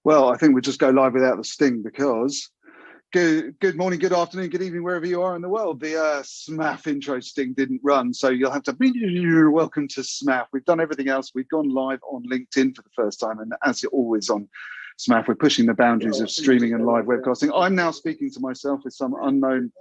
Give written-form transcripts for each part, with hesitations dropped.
Well, I think we'll just go live without the sting because good morning, good afternoon, good evening, wherever you are in the world. The SMAF intro sting didn't run, so you'll have to welcome to SMAF. We've done everything else. We've gone live on LinkedIn for the first time, and as always on SMAF, we're pushing the boundaries of streaming and live webcasting. I'm now speaking to myself with some unknown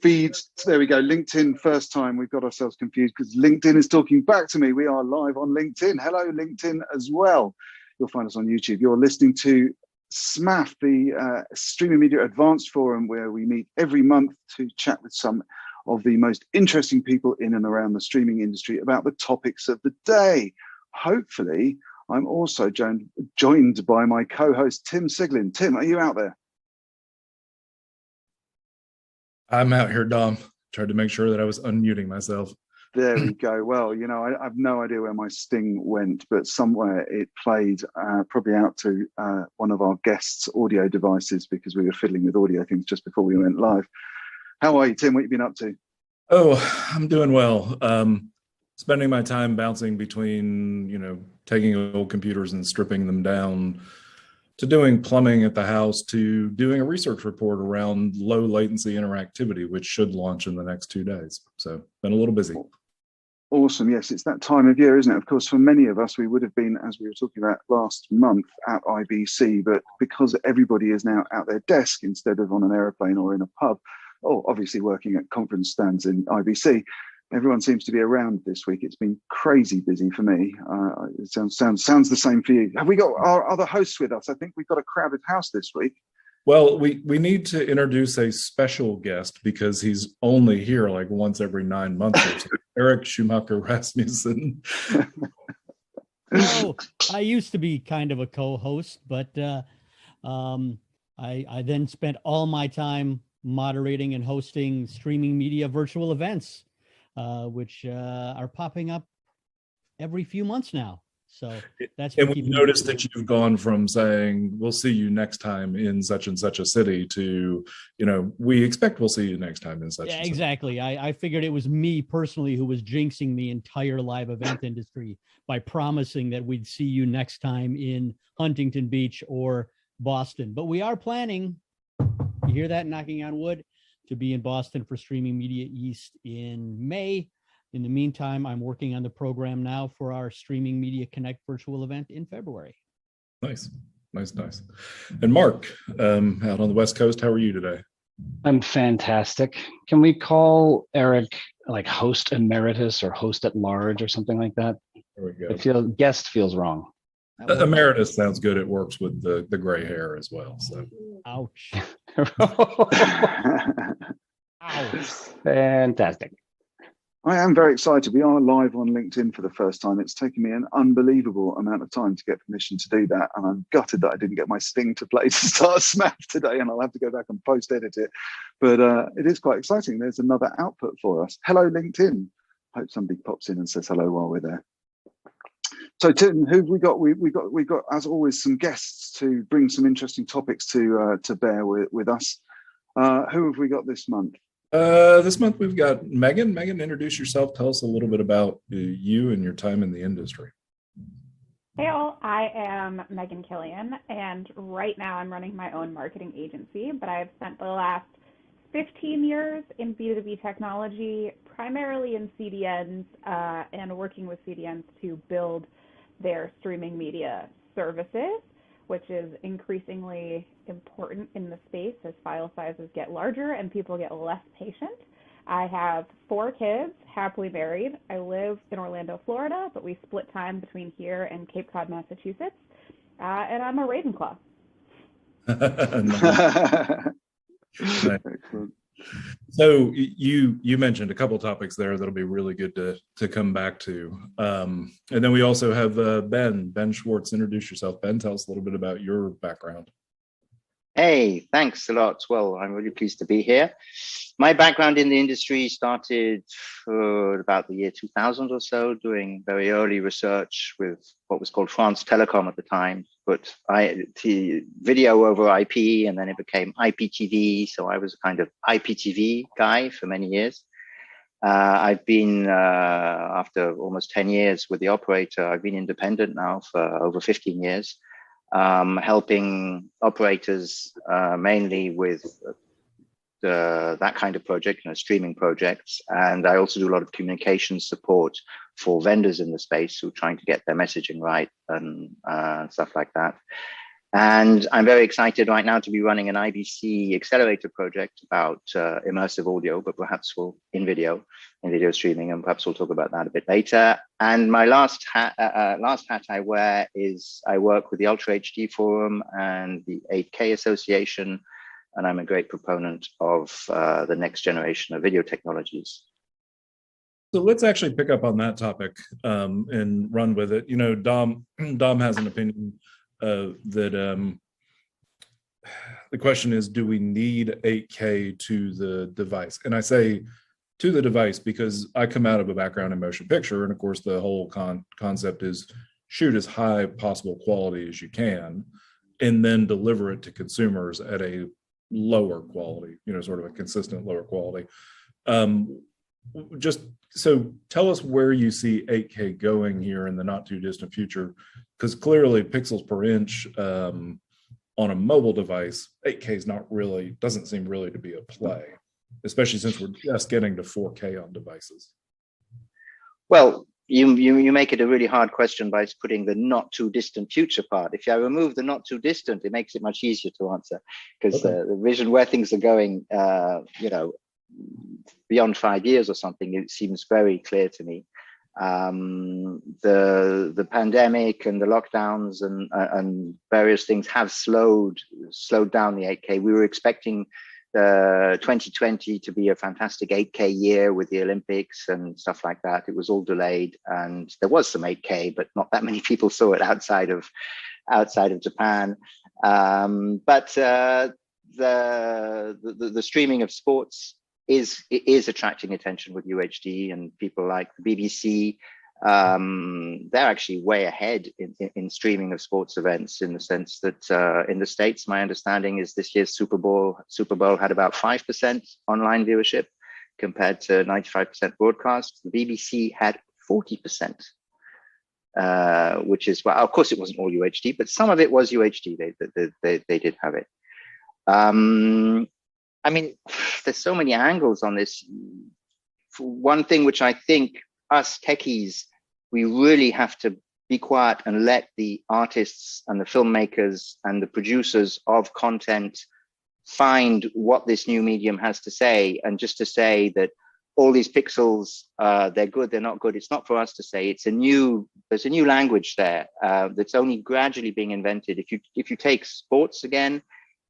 feeds. There we go, LinkedIn, first time we've got ourselves confused because LinkedIn is talking back to me. We are live on LinkedIn. Hello, LinkedIn as well. You'll find us on YouTube. You're listening to SMAF, the Streaming Media Advanced Forum, where we meet every month to chat with some of the most interesting people in and around the streaming industry about the topics of the day. Hopefully, I'm also joined by my co-host, Tim Siglin. Tim, are you out there? I'm out here, Dom. Tried to make sure that I was unmuting myself. There we go. Well, you know, I have no idea where my sting went, but somewhere it played, probably out to one of our guests' audio devices because we were fiddling with audio things just before we went live. How are you, Tim? What have you been up to? Oh, I'm doing well. Spending my time bouncing between, taking old computers and stripping them down, to doing plumbing at the house, to doing a research report around low latency interactivity, which should launch in the next 2 days. So been a little busy. Awesome. Yes, it's that time of year, isn't it? Of course, for many of us, we would have been, as we were talking about last month, at IBC, but because everybody is now at their desk instead of on an aeroplane or in a pub, or obviously working at conference stands in IBC, everyone seems to be around this week. It's been crazy busy for me. It sounds the same for you. Have we got our other hosts with us? I think we've got a crowded house this week. Well, we need to introduce a special guest because he's only here like once every 9 months or so. Eric Schumacher Rasmussen. Oh, I used to be kind of a co-host, but I then spent all my time moderating and hosting streaming media virtual events, which are popping up every few months now. So that's and we noticed that you've gone from saying we'll see you next time in such and such a city to, we expect we'll see you next time in such and such. Exactly. I figured it was me personally who was jinxing the entire live event industry by promising that we'd see you next time in Huntington Beach or Boston. But we are planning, you hear that knocking on wood, to be in Boston for Streaming Media East in May. In the meantime, I'm working on the program now for our Streaming Media Connect virtual event in February. Nice. And Mark, out on the West Coast, how are you today? I'm fantastic. Can we call Eric like host emeritus or host at large or something like that? There we go. Guest feels wrong. Emeritus sounds good. It works with the gray hair as well. So. Ouch. Ouch. Fantastic. I am very excited. We are live on LinkedIn for the first time. It's taken me an unbelievable amount of time to get permission to do that. And I'm gutted that I didn't get my sting to play to start SMAF today, and I'll have to go back and post-edit it. But it is quite exciting. There's another output for us. Hello, LinkedIn. Hope somebody pops in and says hello while we're there. So Tim, who have we got? We've got, as always, some guests to bring some interesting topics to bear with us. Who have we got this month? This month we've got Megan. Megan, introduce yourself. Tell us a little bit about you and your time in the industry. Hey all, I am Megan Killion, and right now I'm running my own marketing agency, but I've spent the last 15 years in B2B technology, primarily in CDNs, and working with CDNs to build their streaming media services, which is increasingly important in the space as file sizes get larger and people get less patient. I have 4 kids, happily married. I live in Orlando, Florida, but we split time between here and Cape Cod, Massachusetts. And I'm a Ravenclaw. Excellent. So you mentioned a couple topics there that'll be really good to come back to. And then we also have Ben Schwarz. Introduce yourself. Ben, tell us a little bit about your background. Hey, thanks a lot. Well, I'm really pleased to be here. My background in the industry started for about the year 2000 or so, doing very early research with what was called France Telecom at the time, but video over IP, and then it became IPTV. So I was a kind of IPTV guy for many years. I've been, after almost 10 years with the operator, I've been independent now for over 15 years. helping operators mainly with that kind of project, streaming projects. And I also do a lot of communication support for vendors in the space who are trying to get their messaging right and stuff like that. And I'm very excited right now to be running an IBC accelerator project about immersive audio, but perhaps in video streaming, and perhaps we'll talk about that a bit later. And my last hat I wear is I work with the Ultra HD Forum and the 8K Association, and I'm a great proponent of the next generation of video technologies. So let's actually pick up on that topic and run with it. Dom has an opinion that the question is, do we need 8K to the device? And I say to the device because I come out of a background in motion picture, and of course the whole concept is shoot as high possible quality as you can and then deliver it to consumers at a lower quality, sort of a consistent lower quality. Just so tell us where you see 8K going here in the not too distant future, because clearly pixels per inch on a mobile device, 8K doesn't seem really to be a play, especially since we're just getting to 4K on devices. Well, you make it a really hard question by putting the not too distant future part. If I remove the not too distant, it makes it much easier to answer, because the vision where things are going, beyond 5 years or something, it seems very clear to me. The pandemic and the lockdowns and various things have slowed down the 8K. We were expecting 2020 to be a fantastic 8K year with the Olympics and stuff like that. It was all delayed, and there was some 8K, but not that many people saw it outside of Japan. But the streaming of sports is attracting attention with UHD, and people like the BBC. They're actually way ahead in streaming of sports events, in the sense that in the States, my understanding is this year's Super Bowl had about 5% online viewership compared to 95% broadcast. The BBC had 40%, which is, well, of course it wasn't all UHD, but some of it was UHD. They did have it. I mean, there's so many angles on this. One thing which I think us techies, we really have to be quiet and let the artists and the filmmakers and the producers of content find what this new medium has to say. And just to say that all these pixels, they're good, they're not good, it's not for us to say. There's a new language there that's only gradually being invented. If you take sports again,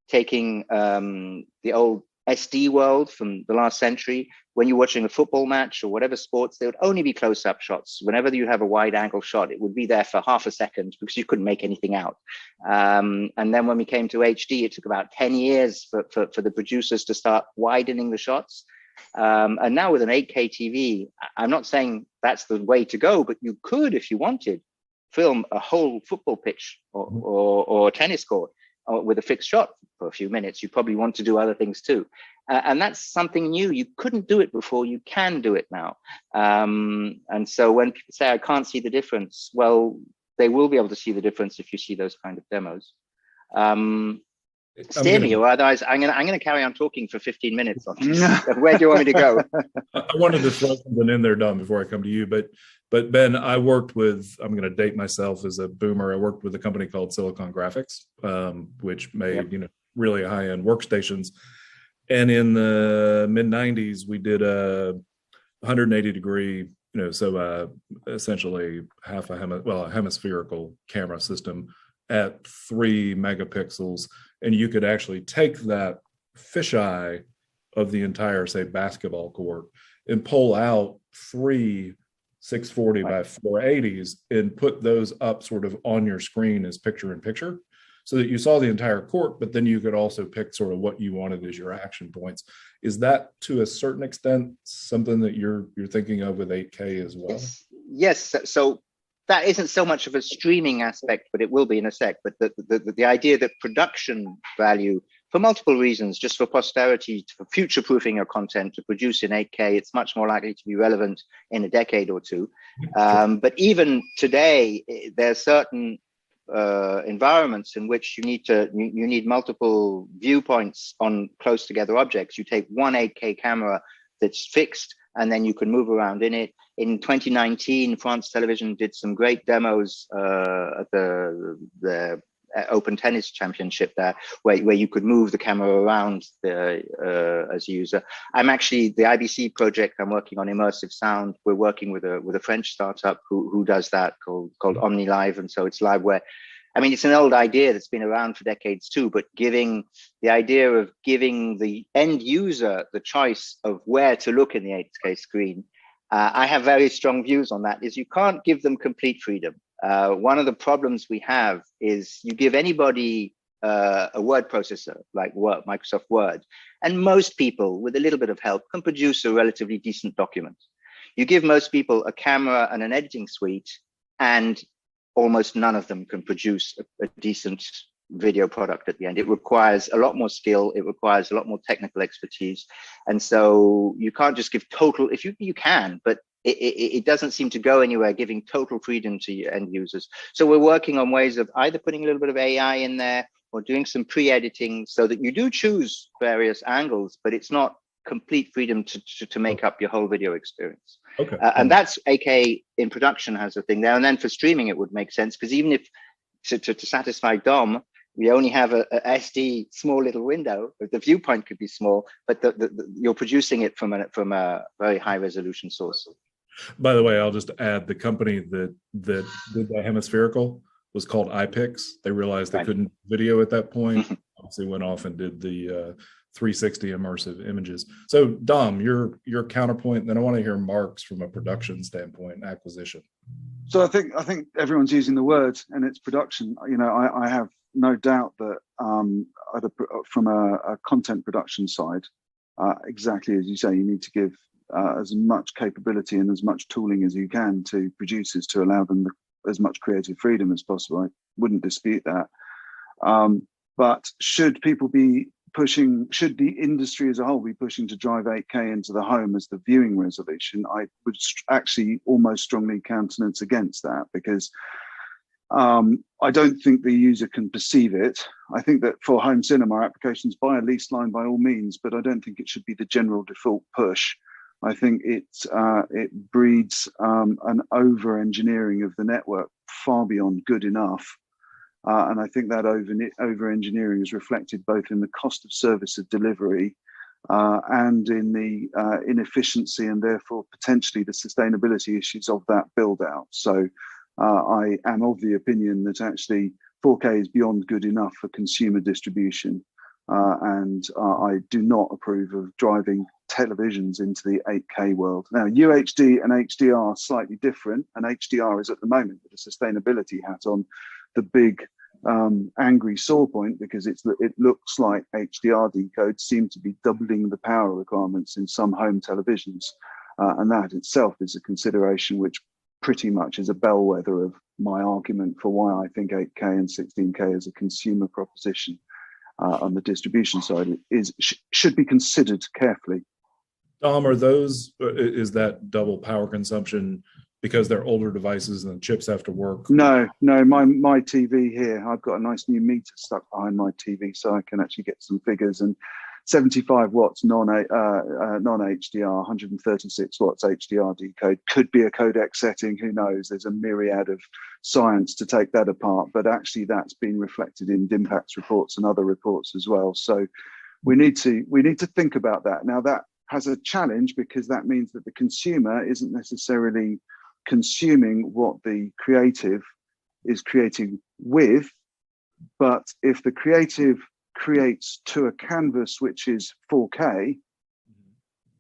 taking the old SD world from the last century, when you're watching a football match or whatever sports, there would only be close-up shots. Whenever you have a wide angle shot, it would be there for half a second because you couldn't make anything out. And then when we came to HD, it took about 10 years for the producers to start widening the shots. And now with an 8K TV, I'm not saying that's the way to go, but you could, if you wanted, film a whole football pitch or tennis court with a fixed shot for a few minutes. You probably want to do other things too. And that's something new. You couldn't do it before, you can do it now. And so when people say, I can't see the difference, well, they will be able to see the difference if you see those kind of demos. Steer me, or otherwise I'm gonna carry on talking for 15 minutes on this. Where do you want me to go? I wanted to throw something in there, Dom, before I come to you, but Ben, I worked with, I'm going to date myself as a boomer, I worked with a company called Silicon Graphics, which made really high-end workstations. And in the mid-90s, we did a 180-degree, essentially a hemispherical camera system at 3 megapixels, and you could actually take that fisheye of the entire, say, basketball court and pull out 3 640 by 480s and put those up sort of on your screen as picture-in-picture, so that you saw the entire court, but then you could also pick sort of what you wanted as your action points. Is that to a certain extent something that you're thinking of with 8K as well? Yes. So that isn't so much of a streaming aspect, but it will be in a sec. But the idea that production value, for multiple reasons, just for posterity, for future-proofing your content, to produce in 8K, it's much more likely to be relevant in a decade or two. But even today, there are certain environments in which you need multiple viewpoints on close together objects. You take one 8K camera that's fixed, and then you can move around in it. In 2019, France Television did some great demos at the Open Tennis Championship there, where you could move the camera around as a user. I'm actually, the IBC project I'm working on, immersive sound, we're working with a French startup who does that, called OmniLive. And so it's live where, I mean, it's an old idea that's been around for decades too, but giving the idea of giving the end user the choice of where to look in the 8K screen. I have very strong views on that, is you can't give them complete freedom. One of the problems we have is you give anybody a word processor like Word, Microsoft Word, and most people with a little bit of help can produce a relatively decent document. You give most people a camera and an editing suite, and almost none of them can produce a decent video product at the end. It requires a lot more skill. It requires a lot more technical expertise. And so you can't just give total, if you can, but it doesn't seem to go anywhere, giving total freedom to your end users. So we're working on ways of either putting a little bit of AI in there or doing some pre-editing so that you do choose various angles, but it's not complete freedom to make up your whole video experience. Okay. And that's AK in production has a thing there. And then for streaming, it would make sense, because even if to satisfy Dom, we only have a SD small little window. The viewpoint could be small, but you're producing it from a very high resolution source. By the way, I'll just add, the company that did the hemispherical was called iPix. They realized they couldn't video at that point. Obviously went off and did the 360 immersive images. So Dom, your counterpoint, then I want to hear Mark's from a production standpoint, acquisition. So I think everyone's using the word, and it's production. You know, I have no doubt that from a content production side, exactly as you say, you need to give as much capability and as much tooling as you can to producers to allow them as much creative freedom as possible. I wouldn't dispute that. But should the industry as a whole be pushing to drive 8K into the home as the viewing resolution, I would actually almost strongly countenance against that, because I don't think the user can perceive it. I think that for home cinema applications, buy a lease line by all means, but I don't think it should be the general default push. I think it breeds an over-engineering of the network far beyond good enough. And I think that over-engineering is reflected both in the cost of service of delivery and in the inefficiency and therefore potentially the sustainability issues of that build-out. So I am of the opinion that actually 4K is beyond good enough for consumer distribution. And I do not approve of driving televisions into the 8K world. Now, UHD and HDR are slightly different, and HDR is at the moment with a sustainability hat on the big angry sore point, because it looks like HDR decodes seem to be doubling the power requirements in some home televisions. And that itself is a consideration which pretty much is a bellwether of my argument for why I think 8K and 16K as a consumer proposition on the distribution side should be considered carefully. Dom, is that double power consumption because they're older devices and the chips have to work? No, my TV here, I've got a nice new meter stuck behind my TV, so I can actually get some figures. And 75 watts non-HDR, 136 watts HDR decode, could be a codec setting, who knows? There's a myriad of science to take that apart, but actually that's been reflected in DIMPAC's reports and other reports as well. So we need to think about that. Now that has a challenge, because that means that the consumer isn't necessarily consuming what the creative is creating with, but if the creative creates to a canvas which is 4K,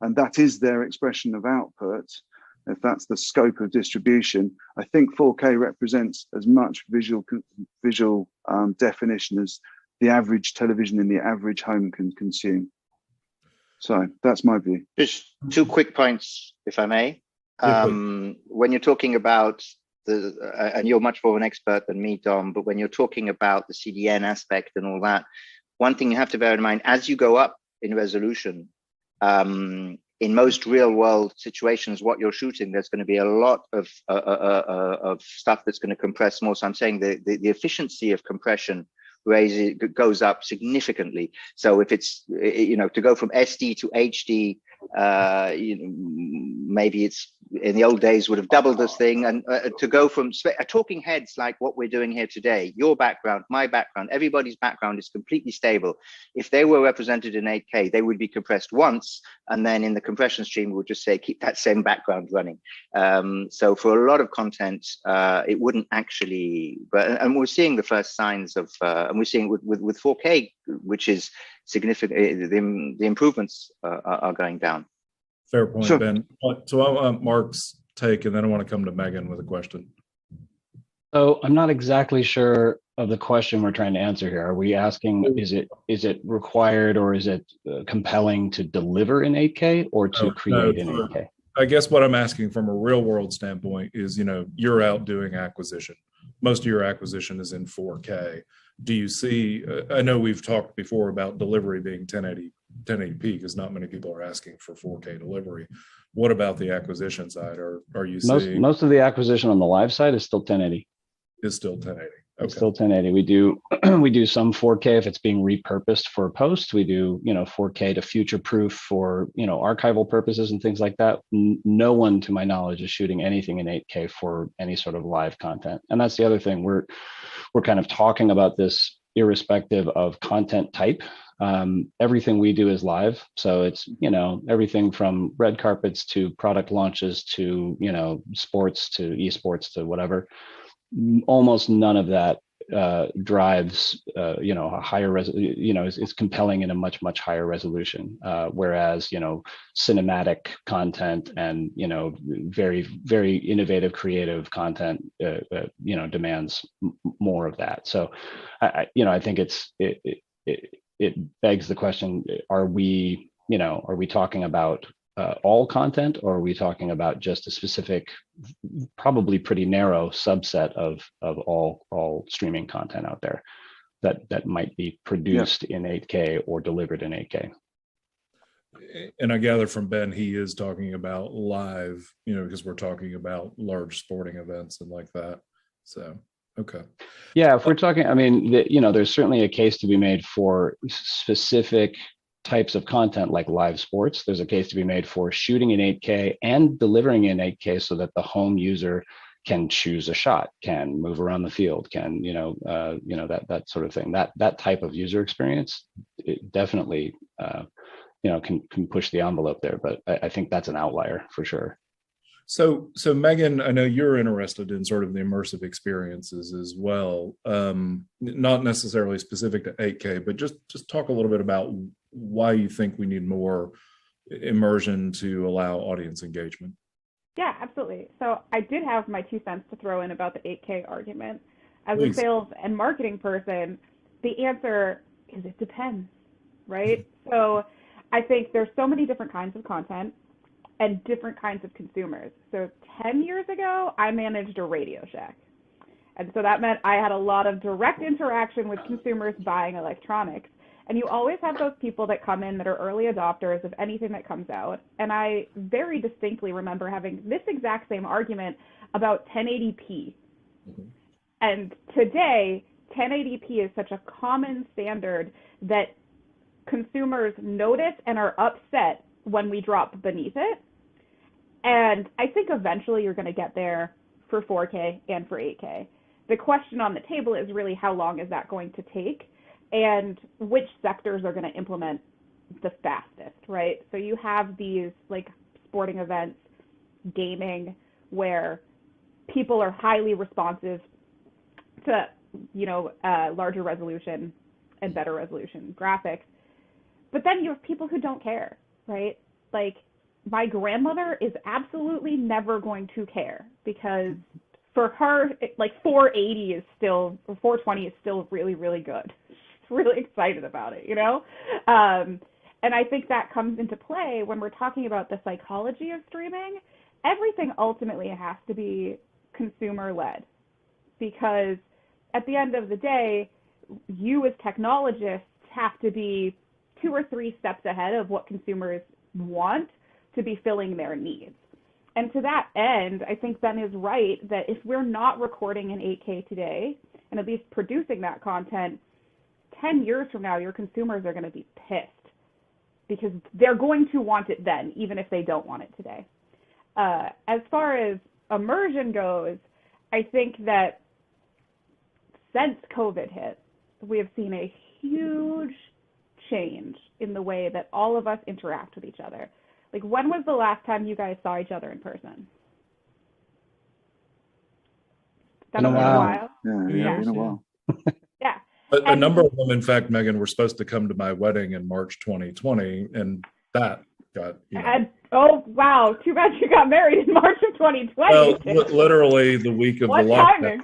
and that is their expression of output, if that's the scope of distribution, I think 4K represents as much visual definition as the average television in the average home can consume. So that's my view. Just 2 quick points, if I may. When you're talking about and you're much more of an expert than me, Dom, but when you're talking about the CDN aspect and all that, one thing you have to bear in mind, as you go up in resolution, in most real world situations, what you're shooting, there's going to be a lot of stuff that's going to compress more. So I'm saying the efficiency of compression goes up significantly. So if it's, to go from SD to HD, maybe it's in the old days would have doubled this thing, and to go from talking heads like what we're doing here today, your background, my background, everybody's background is completely stable. If they were represented in 8K, they would be compressed once, and then in the compression stream, we would just say keep that same background running. So for a lot of content, it wouldn't actually. And we're seeing the first signs of, and we're seeing with 4K, which is significant. The improvements are going down. Fair point, Sure. Ben. So I want Mark's take, and then I want to come to Megan with a question. So I'm not exactly sure of the question we're trying to answer here. Are we asking, is it required or is it compelling to deliver in 8K or to create in 8K? I guess what I'm asking from a real world standpoint is, you're out doing acquisition. Most of your acquisition is in 4K. Do you see, I know we've talked before about delivery being 1080p because not many people are asking for 4K delivery. What about the acquisition side? Are you seeing? Most of the acquisition on the live side is still 1080. Is still 1080. Okay. It's still 1080. We do some 4K if it's being repurposed for post. We do 4K to future proof for archival purposes and things like that. No one, to my knowledge, is shooting anything in 8K for any sort of live content. And that's the other thing. We're kind of talking about this irrespective of content type. Everything we do is live, so it's everything from red carpets to product launches to sports to esports to whatever. Almost none of that drives a higher is compelling in a much higher resolution, whereas cinematic content and very very innovative creative content demands more of that. So I think it begs the question: are we talking about all content, or are we talking about just a specific, probably pretty narrow subset of all streaming content out there that might be produced in 8K or delivered in 8K? And I gather from Ben, he is talking about live, because we're talking about large sporting events and like that. So, okay. Yeah, if we're talking, there's certainly a case to be made for specific types of content like live sports. There's a case to be made for shooting in 8K and delivering in 8K so that the home user can choose a shot, can move around the field, can that sort of thing. That type of user experience, it definitely can push the envelope there. But I think that's an outlier for sure. So Megan, I know you're interested in sort of the immersive experiences as well, not necessarily specific to 8K, but just talk a little bit about why you think we need more immersion to allow audience engagement. Yeah, absolutely. So I did have my 2 cents to throw in about the 8K argument. As Please. a sales and marketing person, the answer is it depends, right? So I think there's so many different kinds of content and different kinds of consumers. So 10 years ago, I managed a Radio Shack. And so that meant I had a lot of direct interaction with consumers buying electronics. And you always have those people that come in that are early adopters of anything that comes out. And I very distinctly remember having this exact same argument about 1080p. Mm-hmm. And today, 1080p is such a common standard that consumers notice and are upset when we drop beneath it. And I think eventually you're going to get there for 4K and for 8K. The question on the table is really how long is that going to take and which sectors are going to implement the fastest, right? So you have these like sporting events, gaming, where people are highly responsive to, larger resolution and better resolution graphics. But then you have people who don't care, right? Like my grandmother is absolutely never going to care because for her, like 480 is still, or 420 is still really, really good. She's really excited about it, And I think that comes into play when we're talking about the psychology of streaming. Everything ultimately has to be consumer-led because at the end of the day, you as technologists have to be 2 or 3 steps ahead of what consumers want to be filling their needs. And to that end, I think Ben is right that if we're not recording in 8K today, and at least producing that content, 10 years from now, your consumers are going to be pissed because they're going to want it then, even if they don't want it today. As far as immersion goes, I think that since COVID hit, we have seen a huge change in the way that all of us interact with each other. Like, when was the last time you guys saw each other in person? In a while. Yeah, in a while. Yeah. A number of them, in fact, Megan, were supposed to come to my wedding in March 2020, and that got, oh, wow. Too bad you got married in March of 2020. Well, literally the week of what the lockdown. Timing?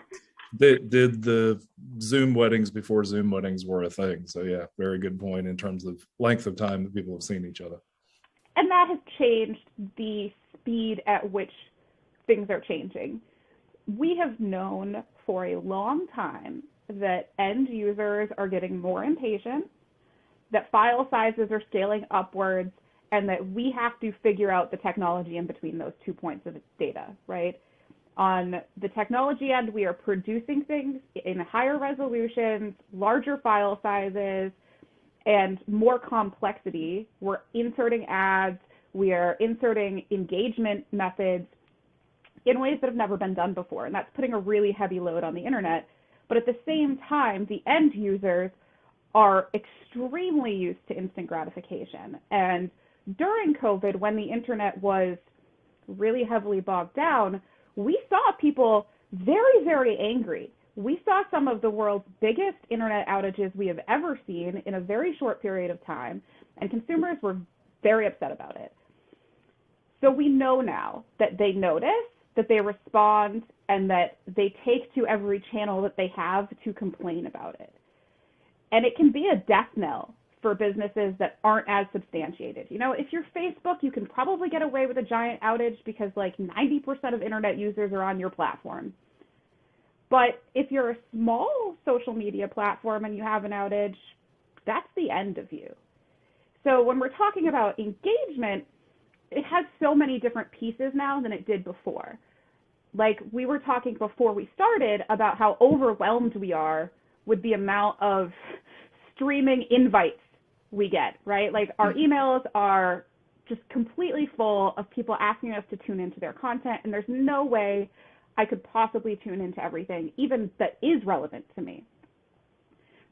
Did the Zoom weddings before Zoom weddings were a thing. So yeah, very good point in terms of length of time that people have seen each other. And that has changed the speed at which things are changing. We have known for a long time that end users are getting more impatient, that file sizes are scaling upwards, and that we have to figure out the technology in between those 2 points of data, right? On the technology end, we are producing things in higher resolutions, larger file sizes, and more complexity. We're inserting ads, we are inserting engagement methods in ways that have never been done before, and that's putting a really heavy load on the internet. But at the same time, the end users are extremely used to instant gratification. And during COVID, when the internet was really heavily bogged down, we saw people very, very angry. We saw some of the world's biggest internet outages we have ever seen in a very short period of time, and consumers were very upset about it. So we know now that they notice, that they respond, and that they take to every channel that they have to complain about it. And it can be a death knell for businesses that aren't as substantiated. You know, if you're Facebook, you can probably get away with a giant outage because like 90% of internet users are on your platform. But if you're a small social media platform and you have an outage, that's the end of you. So when we're talking about engagement, it has so many different pieces now than it did before. Like we were talking before we started about how overwhelmed we are with the amount of streaming invites we get, right? Like our emails are just completely full of people asking us to tune into their content, and there's no way I could possibly tune into everything, even that is relevant to me.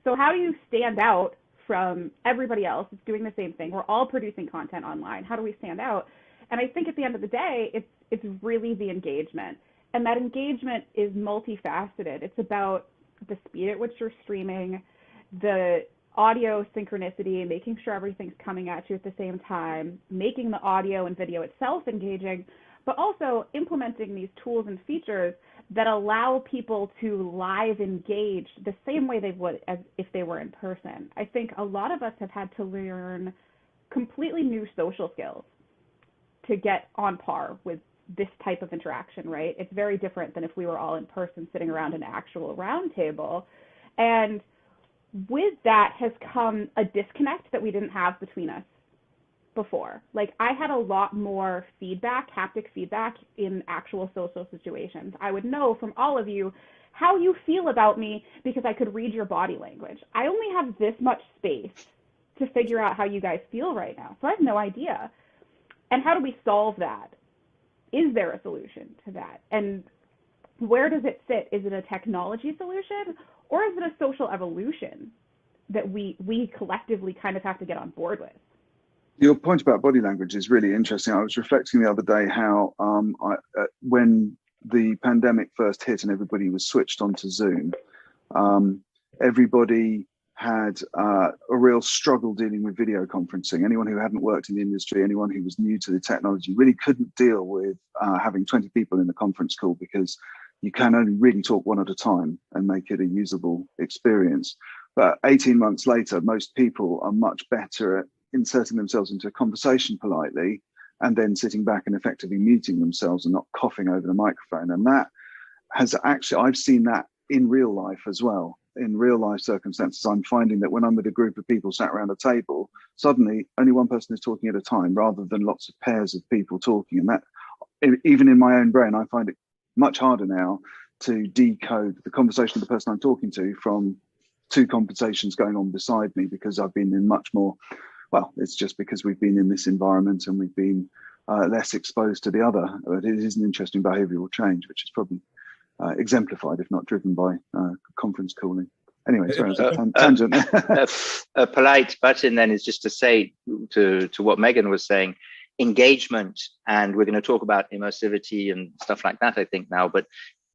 So how do you stand out from everybody else that's doing the same thing? We're all producing content online. How do we stand out? And I think at the end of the day, it's really the engagement. And that engagement is multifaceted. It's about the speed at which you're streaming, the audio synchronicity, making sure everything's coming at you at the same time, making the audio and video itself engaging, but also implementing these tools and features that allow people to live engage the same way they would as if they were in person. I think a lot of us have had to learn completely new social skills to get on par with this type of interaction, right? It's very different than if we were all in person sitting around an actual round table. And with that has come a disconnect that we didn't have between us before. Like I had a lot more feedback, haptic feedback in actual social situations. I would know from all of you how you feel about me because I could read your body language. I only have this much space to figure out how you guys feel right now. So I have no idea. And how do we solve that? Is there a solution to that? And where does it sit? Is it a technology solution or is it a social evolution that we collectively kind of have to get on board with? Your point about body language is really interesting. I was reflecting the other day how when the pandemic first hit and everybody was switched onto Zoom, everybody had a real struggle dealing with video conferencing. Anyone who hadn't worked in the industry, anyone who was new to the technology really couldn't deal with having 20 people in the conference call because you can only really talk one at a time and make it a usable experience. But 18 months later, most people are much better at inserting themselves into a conversation politely and then sitting back and effectively muting themselves and not coughing over the microphone. And that has actually, I've seen that in real life as well. In real life circumstances, I'm finding that when I'm with a group of people sat around a table, suddenly only one person is talking at a time rather than lots of pairs of people talking. And that, even in my own brain, I find it much harder now to decode the conversation of the person I'm talking to from two conversations going on beside me, because I've been in much more, well, it's just because we've been in this environment and we've been less exposed to the other. But it is an interesting behavioral change, which is probably exemplified, if not driven by conference calling. Anyway, sorry, tangent. A polite button then is just to say to what Megan was saying, engagement, and we're going to talk about immersivity and stuff like that, I think, now. But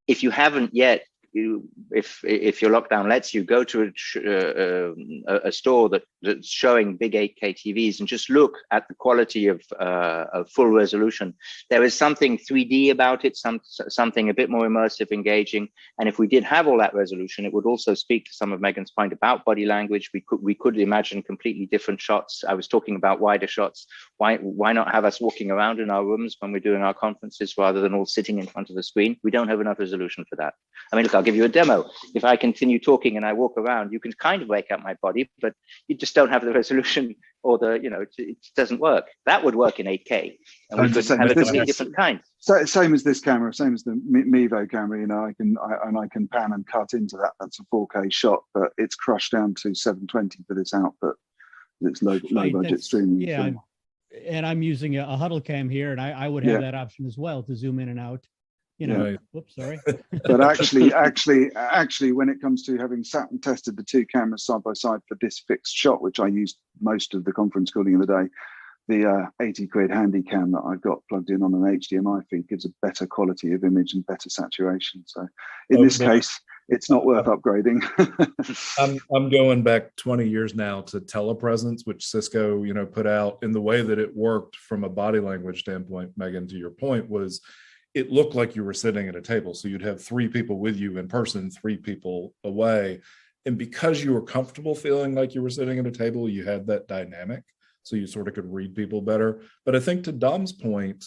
if you haven't yet, if your lockdown lets you, go to a store that's showing big 8K TVs and just look at the quality of full resolution. There is something 3D about it, something a bit more immersive, engaging. And if we did have all that resolution, it would also speak to some of Megan's point about body language. We could imagine completely different shots. I was talking about wider shots. Why not have us walking around in our rooms when we're doing our conferences rather than all sitting in front of the screen? We don't have enough resolution for that. I mean, look, I'll give you a demo. If I continue talking and I walk around, you can kind of wake up my body, but you just don't have the resolution, or it doesn't work. That would work in 8K, and we could have a completely different kind. So, same as this camera, same as the Mevo camera. I can pan and cut into that. That's a 4K shot, but it's crushed down to 720 for this output. It's low budget streaming. Yeah, so. And I'm using a huddle cam here, and I would have that option as well to zoom in and out. Whoops, sorry. But actually, when it comes to having sat and tested the two cameras side by side for this fixed shot, which I used most of the conference calling of the day, the 80 quid handy cam that I've got plugged in on an HDMI feed gives a better quality of image and better saturation. So in this case, it's not worth upgrading. I'm going back 20 years now to telepresence, which Cisco, put out, in the way that it worked from a body language standpoint. Megan, to your point, was it looked like you were sitting at a table. So you'd have three people with you in person, three people away. And because you were comfortable feeling like you were sitting at a table, you had that dynamic. So you sort of could read people better. But I think to Dom's point,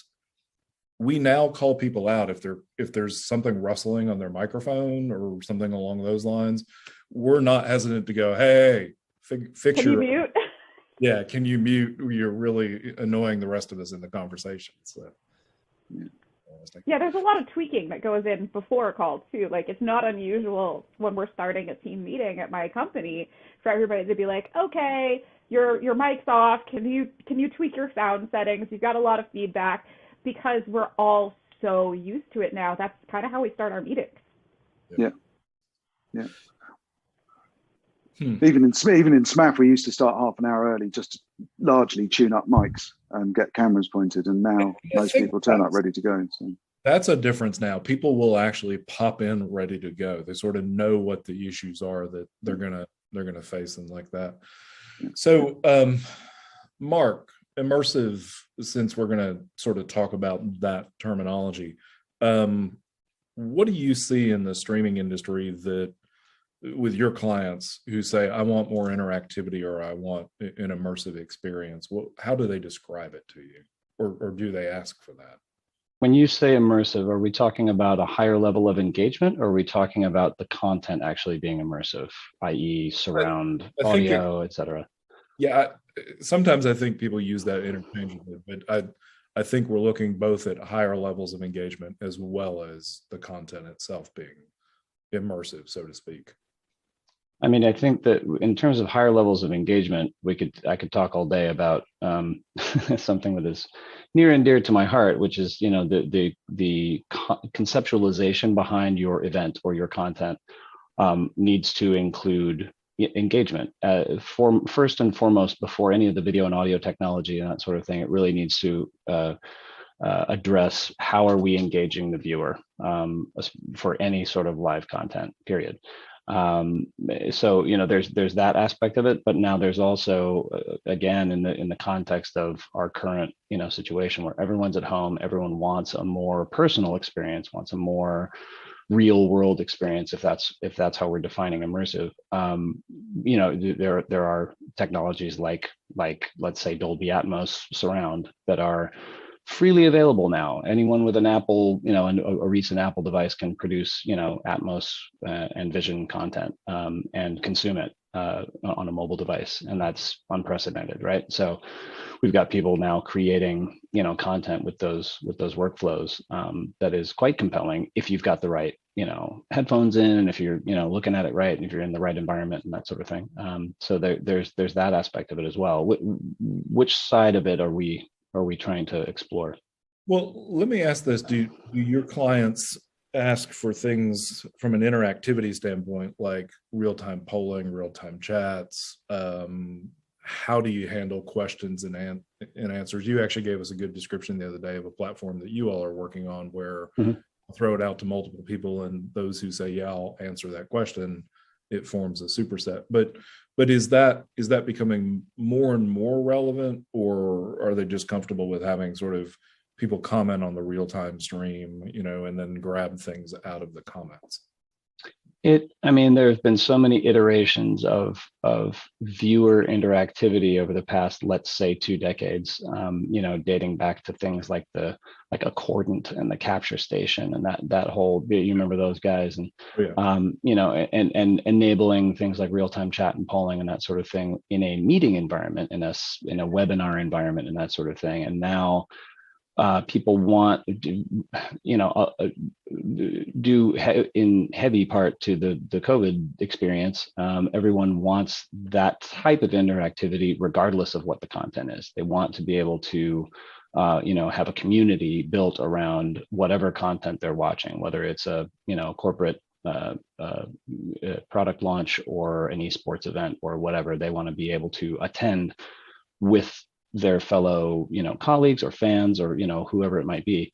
we now call people out if there's something rustling on their microphone or something along those lines. We're not hesitant to go, hey, fix Can you mute? Yeah, can you mute? You're really annoying the rest of us in the conversation. So yeah, there's a lot of tweaking that goes in before a call too. Like, it's not unusual when we're starting a team meeting at my company for everybody to be like, okay, your mic's off. Can you tweak your sound settings? You've got a lot of feedback, because we're all so used to it now. That's kind of how we start our meetings. Yeah. Even in SMAF, we used to start half an hour early just to largely tune up mics and get cameras pointed, and now most people turn up ready to go. So that's a difference now. People will actually pop in ready to go. They sort of know what the issues are that they're gonna face and like that. So Mark, immersive, since we're gonna sort of talk about that terminology, what do you see in the streaming industry that with your clients who say, I want more interactivity or I want an immersive experience? How do they describe it to you? Or do they ask for that? When you say immersive, are we talking about a higher level of engagement, or are we talking about the content actually being immersive, i.e. surround audio, et cetera? Yeah, sometimes I think people use that interchangeably, but I think we're looking both at higher levels of engagement as well as the content itself being immersive, so to speak. I mean, I think that in terms of higher levels of engagement, I could talk all day about something that is near and dear to my heart, which is, the conceptualization behind your event or your content needs to include engagement. First and foremost, before any of the video and audio technology and that sort of thing, it really needs to address how are we engaging the viewer for any sort of live content, period. So there's that aspect of it, but now there's also again in the context of our current situation where everyone's at home, everyone wants a more personal experience, wants a more real world experience, if that's how we're defining immersive. There are technologies like let's say Dolby Atmos surround that are freely available now. Anyone with an Apple, and a recent Apple device can produce, Atmos and Vision content and consume it. on a mobile device, and that's unprecedented, right? So we've got people now creating, content with those workflows that is quite compelling if you've got the right, headphones in, and if you're, looking at it right, and if you're in the right environment and that sort of thing. So there's that aspect of it as well. Which side of it are we trying to explore? Well, let me ask this: do your clients ask for things from an interactivity standpoint, like real-time polling, real-time chats? How do you handle questions and answers? You actually gave us a good description the other day of a platform that you all are working on where I'll throw it out to multiple people, and those who say, yeah, I'll answer that question, it forms a superset. But is that becoming more and more relevant, or are they just comfortable with having sort of people comment on the real-time stream, and then grab things out of the comments? There have been so many iterations of viewer interactivity over the past, let's say, 2 decades, dating back to things like Accordant and the Capture Station and that whole, you remember those guys, and and enabling things like real-time chat and polling and that sort of thing in a meeting environment, in a webinar environment and that sort of thing. And now people want to, in heavy part to the COVID experience, everyone wants that type of interactivity regardless of what the content is. They want to be able to have a community built around whatever content they're watching, whether it's a corporate product launch or an esports event or whatever. They want to be able to attend with their fellow colleagues or fans or whoever it might be.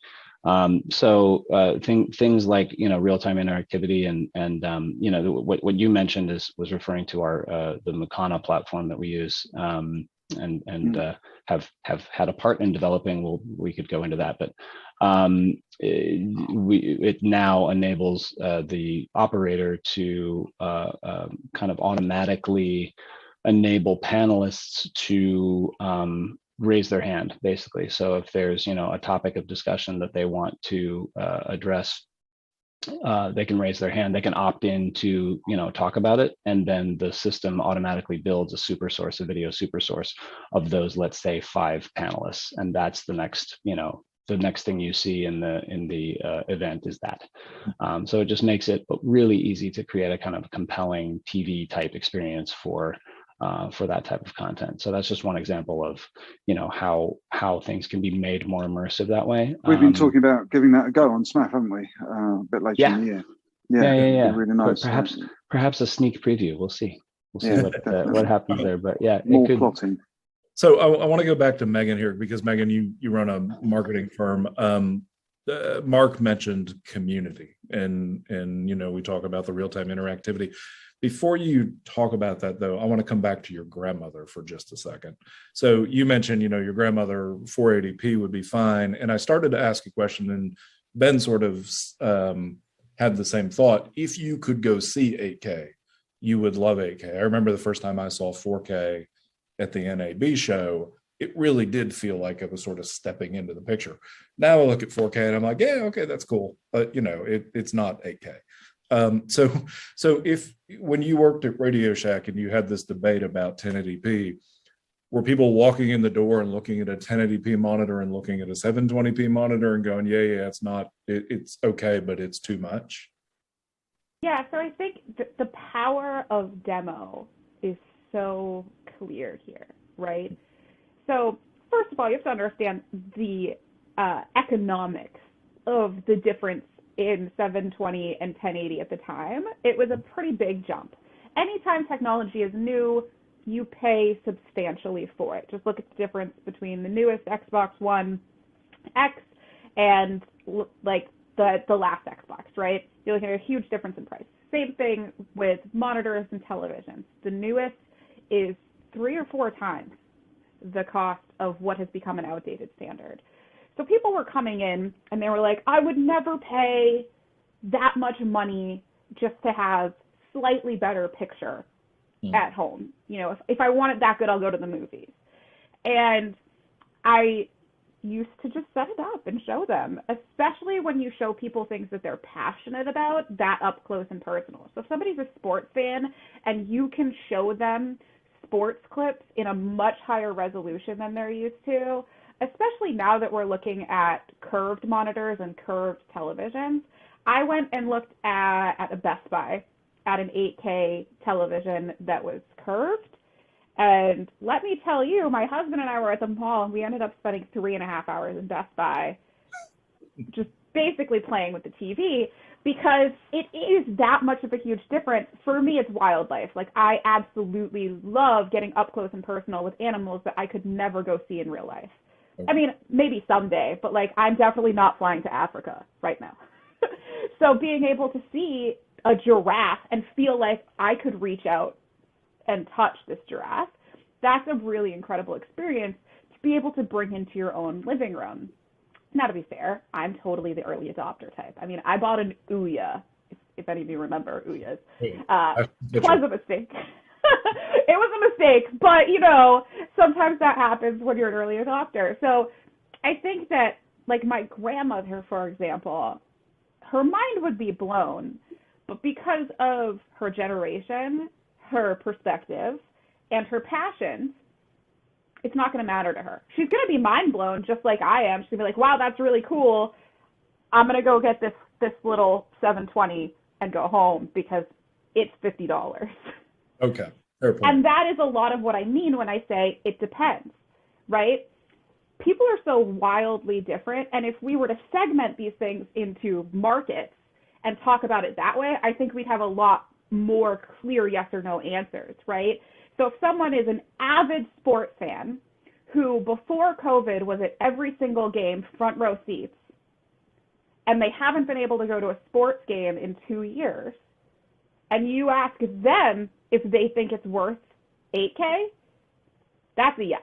So things like real-time interactivity and what you mentioned was referring to our the Makana platform that we use and have had a part in developing. We could go into that, but it now enables the operator to kind of automatically enable panelists to raise their hand, basically. So if there's a topic of discussion that they want to address, they can raise their hand. They can opt in to talk about it, and then the system automatically builds a video super source of those, let's say, 5 panelists, and that's the next the next thing you see in the event is that. So it just makes it really easy to create a kind of compelling TV type experience for that type of content. So that's just one example of how things can be made more immersive that way. We've been talking about giving that a go on SMath, haven't we? A bit later in the year. Yeah. Really nice. Perhaps a sneak preview. We'll see what happens there. But yeah, more plotting. So I want to go back to Megan here, because Megan, you run a marketing firm. Mark mentioned community, and we talk about the real-time interactivity. Before you talk about that, though, I want to come back to your grandmother for just a second. So you mentioned, your grandmother 480p would be fine. And I started to ask a question, and Ben sort of had the same thought. If you could go see 8K, you would love 8K. I remember the first time I saw 4K at the NAB show, it really did feel like it was sort of stepping into the picture. Now I look at 4K and I'm like, yeah, okay, that's cool. But, it's not 8K. So if when you worked at Radio Shack and you had this debate about 1080p, were people walking in the door and looking at a 1080p monitor and looking at a 720p monitor and going, yeah, it's okay, but it's too much? Yeah, so I think the power of demo is so clear here, right? So first of all, you have to understand the economics of the difference in 720 and 1080 at the time. It was a pretty big jump. Anytime technology is new, you pay substantially for it. Just look at the difference between the newest Xbox One X and like the last Xbox, right? You're looking at a huge difference in price. Same thing with monitors and televisions. The newest is 3 or 4 times the cost of what has become an outdated standard. So people were coming in and they were like, I would never pay that much money just to have slightly better picture at home. If I want it that good, I'll go to the movies. And I used to just set it up and show them, especially when you show people things that they're passionate about, that up close and personal. So if somebody's a sports fan and you can show them sports clips in a much higher resolution than they're used to, especially now that we're looking at curved monitors and curved televisions. I went and looked at a Best Buy at an 8K television that was curved. And let me tell you, my husband and I were at the mall and we ended up spending 3.5 hours in Best Buy just basically playing with the TV, because it is that much of a huge difference. For me, it's wildlife. Like, I absolutely love getting up close and personal with animals that I could never go see in real life. I mean, maybe someday, but like, I'm definitely not flying to Africa right now. So being able to see a giraffe and feel like I could reach out and touch this giraffe, that's a really incredible experience to be able to bring into your own living room. Now, to be fair, I'm totally the early adopter type. I mean, I bought an Ouya, if any of you remember Ouyas. It was a mistake. It was a mistake, but you know, sometimes that happens when you're an early adopter. So I think that, like, my grandmother, for example, her mind would be blown, but because of her generation, her perspective, and her passions, it's not going to matter to her. She's going to be mind blown just like I am. She's going to be like, wow, that's really cool. I'm going to go get this little 720 and go home because it's $50. Okay. Fair point. And that is a lot of what I mean when I say it depends, right? People are so wildly different. And if we were to segment these things into markets and talk about it that way, I think we'd have a lot more clear yes or no answers, right? So if someone is an avid sports fan who before COVID was at every single game, front row seats, and they haven't been able to go to a sports game in 2 years, and you ask them if they think it's worth 8K, that's a yes.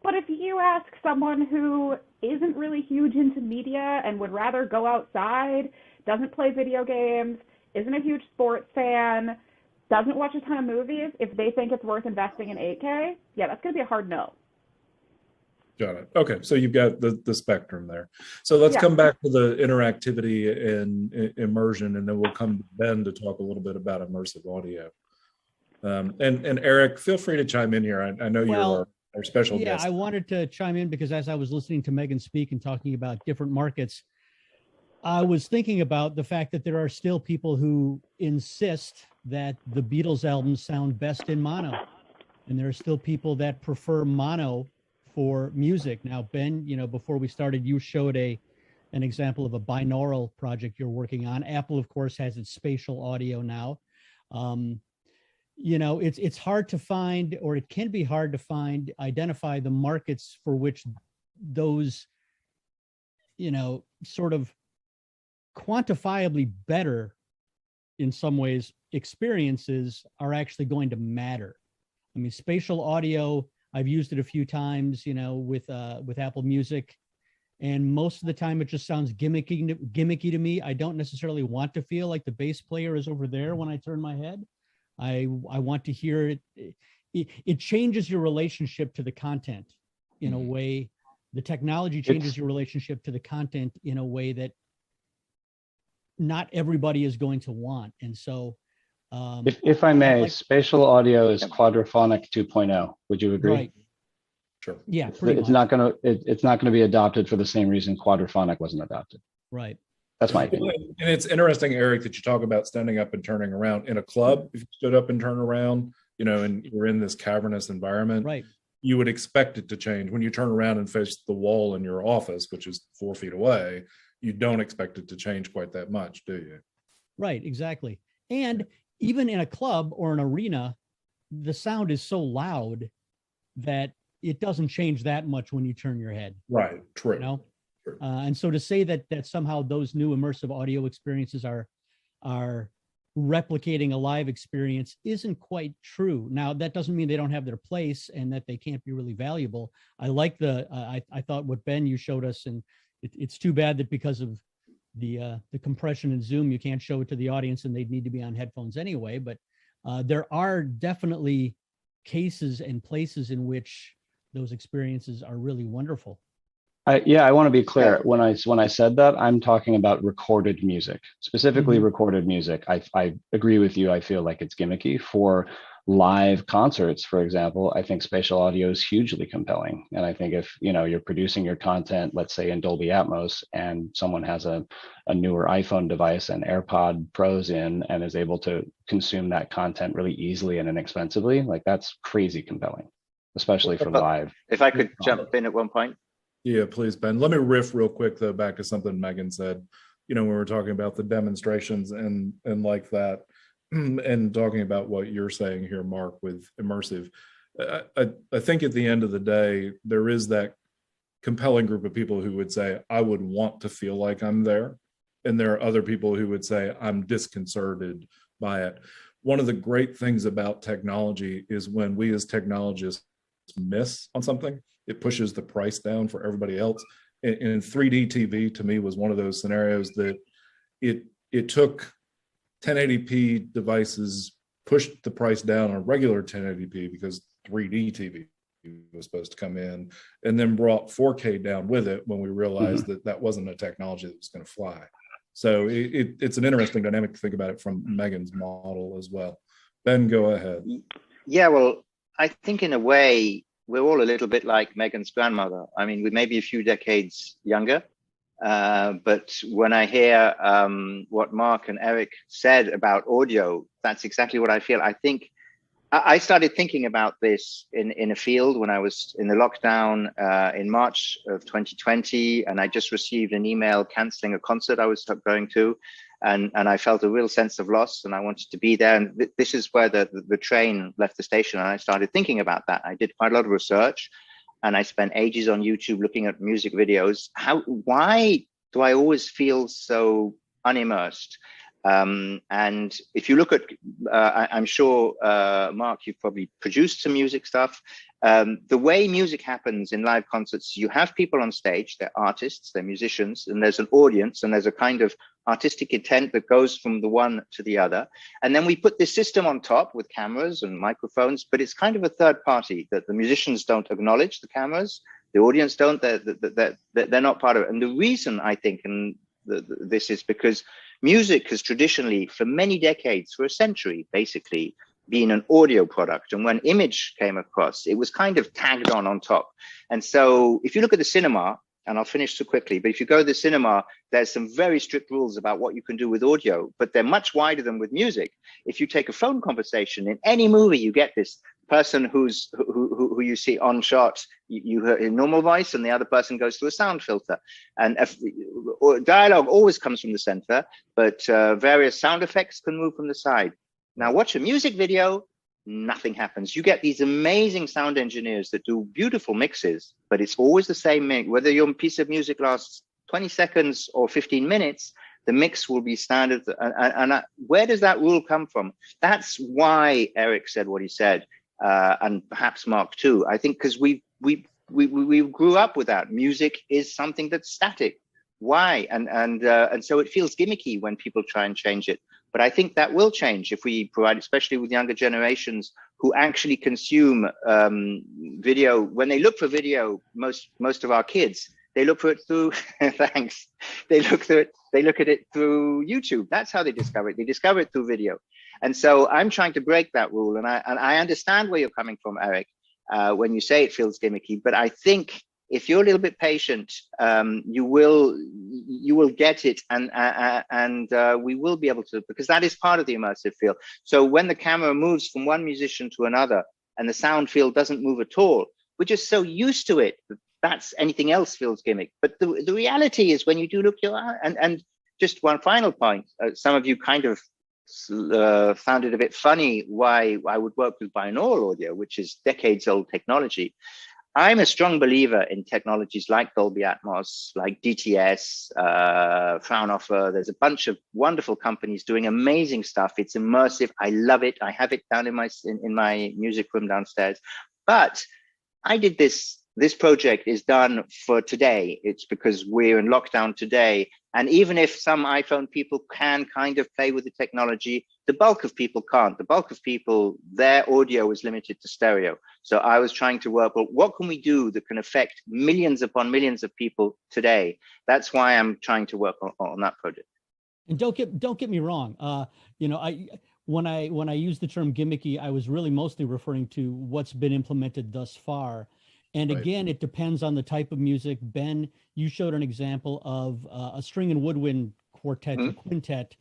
But if you ask someone who isn't really huge into media and would rather go outside, doesn't play video games, isn't a huge sports fan, doesn't watch a ton of movies, if they think it's worth investing in 8K, yeah, that's going to be a hard no. Got it. Okay, so you've got the spectrum there. So let's come back to the interactivity and immersion, and then we'll come to Ben to talk a little bit about immersive audio. And Eric, feel free to chime in here. I know you're our special guest. I wanted to chime in because as I was listening to Megan speak and talking about different markets, I was thinking about the fact that there are still people who insist that the Beatles albums sound best in mono. And there are still people that prefer mono for music. Now, Ben, you know, before we started, you showed an example of a binaural project you're working on. Apple, of course, has its spatial audio now. You know, it's hard to find, or it can be hard to identify the markets for which those, you know, sort of quantifiably better, in some ways, experiences are actually going to matter. I mean, spatial audio, I've used it a few times, you know, with Apple Music, and most of the time it just sounds gimmicky to me. I don't necessarily want to feel like the bass player is over there when I turn my head. I want to hear it. It changes your relationship to the content in a way. The technology changes your relationship to the content in a way that not everybody is going to want. And so, if I may, spatial audio is quadraphonic 2.0. Would you agree? Right. Sure. Yeah. It's not going to be adopted for the same reason quadraphonic wasn't adopted. Right. That's my opinion. And it's interesting, Eric, that you talk about standing up and turning around in a club. If you stood up and turn around, you know, and you're in this cavernous environment, right, you would expect it to change. When you turn around and face the wall in your office, which is 4 feet away, you don't expect it to change quite that much, do you? Right, exactly. And even in a club or an arena, the sound is so loud that it doesn't change that much when you turn your head. Right, true. You know? And so to say that somehow those new immersive audio experiences are replicating a live experience isn't quite true. Now, that doesn't mean they don't have their place and that they can't be really valuable. I like I thought what Ben, you showed us, and it's too bad that because of the compression in Zoom, you can't show it to the audience and they'd need to be on headphones anyway. But there are definitely cases and places in which those experiences are really wonderful. I want to be clear. When I said that, I'm talking about recorded music, specifically recorded music. I agree with you. I feel like it's gimmicky. For live concerts, for example, I think spatial audio is hugely compelling. And I think if you're producing your content, let's say in Dolby Atmos, and someone has a newer iPhone device and AirPod Pros in and is able to consume that content really easily and inexpensively, like that's crazy compelling, especially for live. If I could jump in at one point. Yeah, please, Ben. Let me riff real quick, though, back to something Megan said. When we were talking about the demonstrations and like that, and talking about what you're saying here, Mark, with immersive. I think at the end of the day, there is that compelling group of people who would say, I would want to feel like I'm there. And there are other people who would say, I'm disconcerted by it. One of the great things about technology is when we as technologists miss on something, it pushes the price down for everybody else. And 3D TV to me was one of those scenarios that it took 1080p devices, pushed the price down on regular 1080p because 3D TV was supposed to come in, and then brought 4K down with it when we realized that wasn't a technology that was going to fly. So it's an interesting dynamic to think about it from Megan's model as well. Ben, go ahead. Yeah, well, I think in a way, we're all a little bit like Megan's grandmother. I mean, we may be a few decades younger, but when I hear what Mark and Eric said about audio, that's exactly what I feel. I think I started thinking about this in a field when I was in the lockdown in March of 2020, and I just received an email canceling a concert I was going to. And I felt a real sense of loss, and I wanted to be there. And this is where the train left the station, and I started thinking about that. I did quite a lot of research, and I spent ages on YouTube looking at music videos. Why do I always feel so unimmersed? And if you look at, I'm sure, Mark, you've probably produced some music stuff. The way music happens in live concerts, you have people on stage, they're artists, they're musicians, and there's an audience, and there's a kind of artistic intent that goes from the one to the other. And then we put this system on top with cameras and microphones, but it's kind of a third party that the musicians don't acknowledge the cameras, the audience don't, they're not part of it. And the reason I think, and this is because music has traditionally, for many decades, for a century, basically, been an audio product. And when image came across, it was kind of tagged on top. And so if you look at the cinema, and I'll finish so quickly, but if you go to the cinema, there's some very strict rules about what you can do with audio, but they're much wider than with music. If you take a phone conversation in any movie, you get this person who you see on shot, you hear in normal voice, and the other person goes through a sound filter. And dialogue always comes from the center, but various sound effects can move from the side. Now watch a music video, nothing happens. You get these amazing sound engineers that do beautiful mixes, but it's always the same mix. Whether your piece of music lasts 20 seconds or 15 minutes, the mix will be standard. And where does that rule come from? That's why Eric said what he said, and perhaps Mark too. I think because we grew up with that. Music is something that's static. Why? And so it feels gimmicky when people try and change it. But I think that will change if we provide, especially with younger generations who actually consume video. When they look for video, most of our kids, they look for it through, thanks. They look at it through YouTube. That's how they discover it. They discover it through video. And so I'm trying to break that rule. And I understand where you're coming from, Eric, when you say it feels gimmicky. But I think if you're a little bit patient, you will get it, and we will be able to, because that is part of the immersive feel. So when the camera moves from one musician to another and the sound field doesn't move at all, we're just so used to it that's anything else feels gimmick. But the reality is when you do look, and just one final point, some of you kind of found it a bit funny why I would work with binaural audio, which is decades old technology. I'm a strong believer in technologies like Dolby Atmos, like DTS, Fraunhofer. There's a bunch of wonderful companies doing amazing stuff. It's immersive. I love it. I have it down in my music room downstairs. But I did this this project is done for today. It's because we're in lockdown today. And even if some iPhone people can kind of play with the technology, the bulk of people can't. The bulk of people, their audio is limited to stereo. So I was trying to work, well, what can we do that can affect millions upon millions of people today? That's why I'm trying to work on that project. And don't get me wrong. When I use the term gimmicky, I was really mostly referring to what's been implemented thus far. And again, it depends on the type of music. Ben, you showed an example of a string and woodwind quartet or quintet,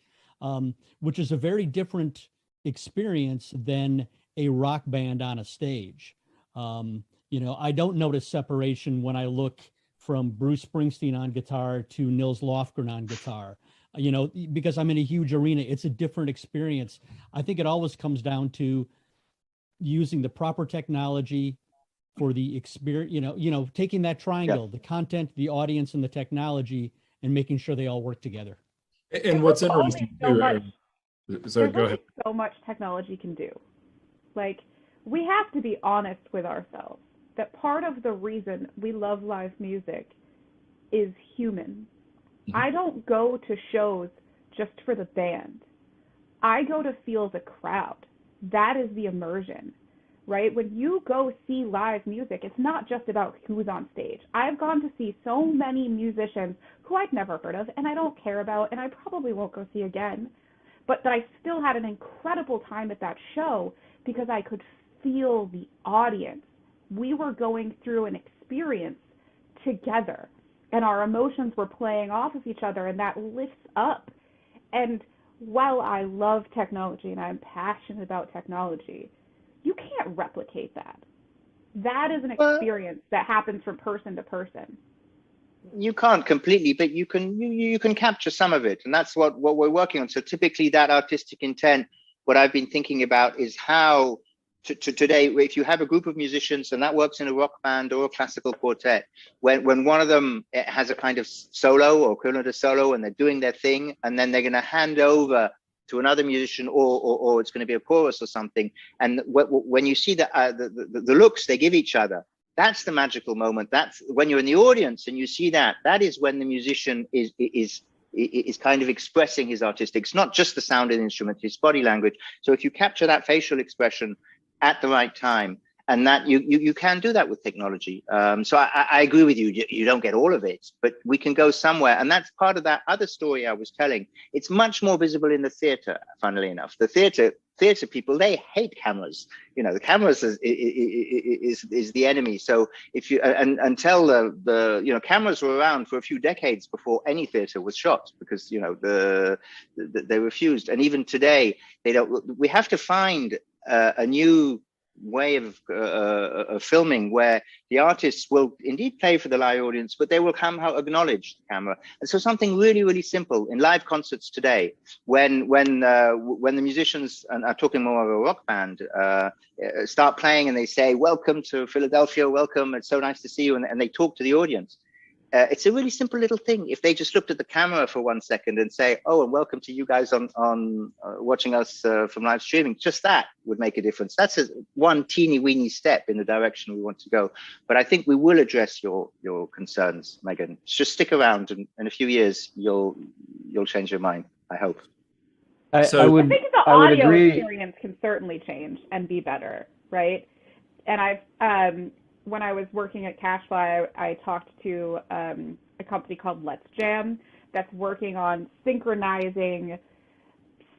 which is a very different experience than a rock band on a stage. I don't notice separation when I look from Bruce Springsteen on guitar to Nils Lofgren on guitar. Because I'm in a huge arena, it's a different experience. I think it always comes down to using the proper technology for the experience, taking that triangle, the content, the audience, and the technology, and making sure they all work together. And what's interesting too, so go ahead. So much technology can do. Like, we have to be honest with ourselves that part of the reason we love live music is human. I don't go to shows just for the band. I go to feel the crowd. That is the immersion, right? When you go see live music, it's not just about who's on stage. I've gone to see so many musicians who I'd never heard of and I don't care about and I probably won't go see again, but that I still had an incredible time at that show because I could feel the audience. We were going through an experience together. And our emotions were playing off of each other, and that lifts up. And while I love technology and I'm passionate about technology, you can't replicate that. That is an experience that happens from person to person. You can't completely, but you can capture some of it, and that's what we're working on. So typically, that artistic intent, what I've been thinking about is how. Today, if you have a group of musicians, and that works in a rock band or a classical quartet, when one of them has a kind of solo or equivalent to solo, and they're doing their thing, and then they're going to hand over to another musician, or it's going to be a chorus or something, and when you see the looks they give each other, that's the magical moment. That's when you're in the audience and you see that. That is when the musician is kind of expressing his artistic. It's not just the sound of the instrument, his body language. So if you capture that facial expression at the right time, and that you can do that with technology. So I agree with you. You don't get all of it, but we can go somewhere. And that's part of that other story I was telling. It's much more visible in the theater, funnily enough. The theater people, they hate cameras. The cameras is the enemy. So if you, until the cameras were around for a few decades before any theater was shot, because, they refused. And even today, we have to find a new way of filming where the artists will indeed play for the live audience, but they will somehow acknowledge the camera. And so something really, really simple in live concerts today, when the musicians, and I'm talking more of a rock band, start playing and they say, "Welcome to Philadelphia, welcome, it's so nice to see you," and they talk to the audience. It's a really simple little thing. If they just looked at the camera for 1 second and say, "Oh, and welcome to you guys on watching us from live streaming," just that would make a difference. That's one teeny weeny step in the direction we want to go. But I think we will address your concerns, Megan. Just stick around, and in a few years you'll change your mind, I hope. I think the audio experience can certainly change and be better, right? And when I was working at Cashfly, I talked to a company called Let's Jam that's working on synchronizing